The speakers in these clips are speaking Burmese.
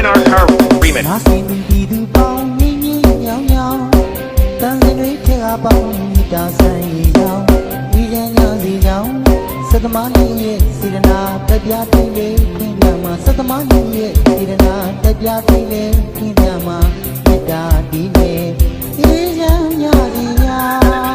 NRCar Remix နာစင်ပြီးသူပေါင်းမြင်းမြင်းညောင်းညောင်းတန်စင်တွေထဲကပေါင်းမိတာဆိုင်ရောင်ဒီရန်ညာစီရောင်စသမားကြီးရဲ့စေတနာတက်ပြသိလေခင်းပြမှာစသမားကြီးရဲ့စေတနာတက်ပြသိလေခင်းပြမှာမေတ္တာဒီလေဒီရန်ညာစီရောင်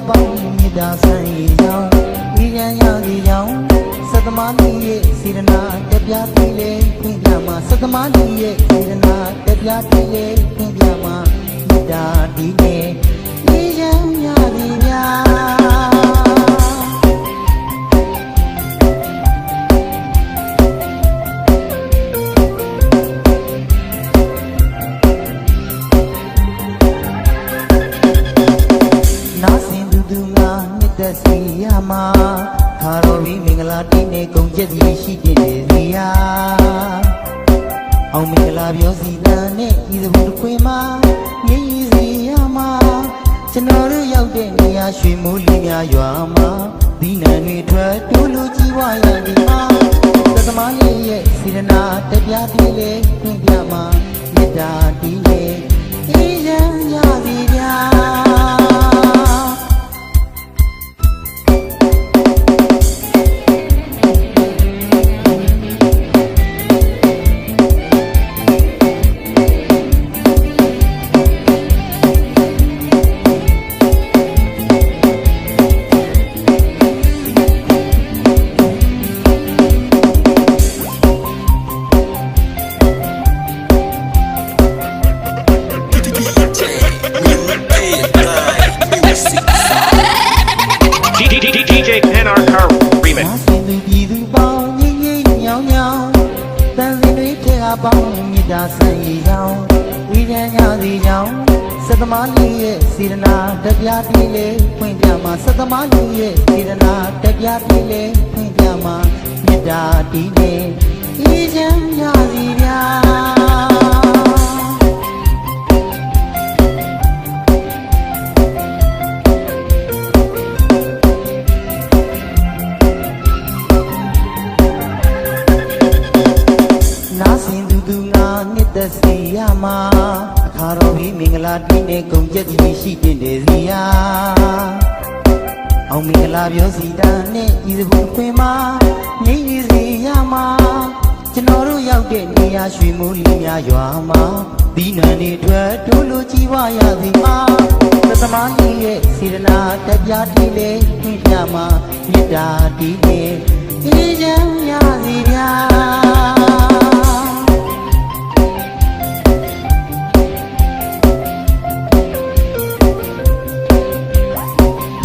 ပေါင်းမြတ်တာဆိုင်ရောင်ဒီရန်ရစီရောင်စသမားကြီးရဲ့စေတနာတက်ပြသိလေခွင့်ပြမှာစသမားကြီးရဲ့စေတနာတက်ပြသိလေခွင့်ပြမှာမြတ်တာဒီနေဒီရန်ရစီများသက်စီရမှာခါတော်ပြီးမင်္ဂလာတိနေကုန်ကျက်စီရှိတဲ့စီယာအောင်မင်္ဂလာပြောစီတန်နဲ့ဤသဘောတစ်ခွေမှာမြည်ရည်စီရမှာကျွန်တော်တို့ရောက်တဲ့နေရာရွှေမိုးလေးများရွာမှာဒီနံတွေထွက်တူးလူကြီးဝါရဒီမှာသသမားလေးရဲ့စေတနာတက်ပြသေးလေခွင့်ပြမှာမေတ္တာဒီလေအေးရန်ရစီပြDJ NRCar Remix စင်ပြီးသူပေါင်းငင်းငင်းညောင်းညောင်းတန်စင်တွေထဲကပေါင်းမြတ်တာဆိုင်ရောင်ဒီရန်ညာစီရောင်စသမားကြီးရဲ့စေတနာတက်ပြသိလေဖွင့်ပြမှာစသမားကြီးရဲ့စေတနာတက်ပြသိလေဖွင့်ပြမှာမြတ်တာဒီနေဒီရန်ညာစီပြသက်စီရမှာအခါတော်ပြီးမင်္ဂလာတိနေကုန်ကျက်စီရှိတဲ့စီယာအောင်မင်္ဂလာပြောစီတန်နဲ့ဤသဘောခွင်မှာမြည်ရည်စီရမှာကျွန်တော်တို့ရောက်တဲ့နေရာရွှေမိုးလေးများရွာမှာဒီနံတွေထွက်တိုးလူကြီးဝါရစီမှာသသမားကြီးရဲ့စေတနာတက်ပြတိလေခွင့်ပြမှာမေတ္တာဒီလေအေးချမ်း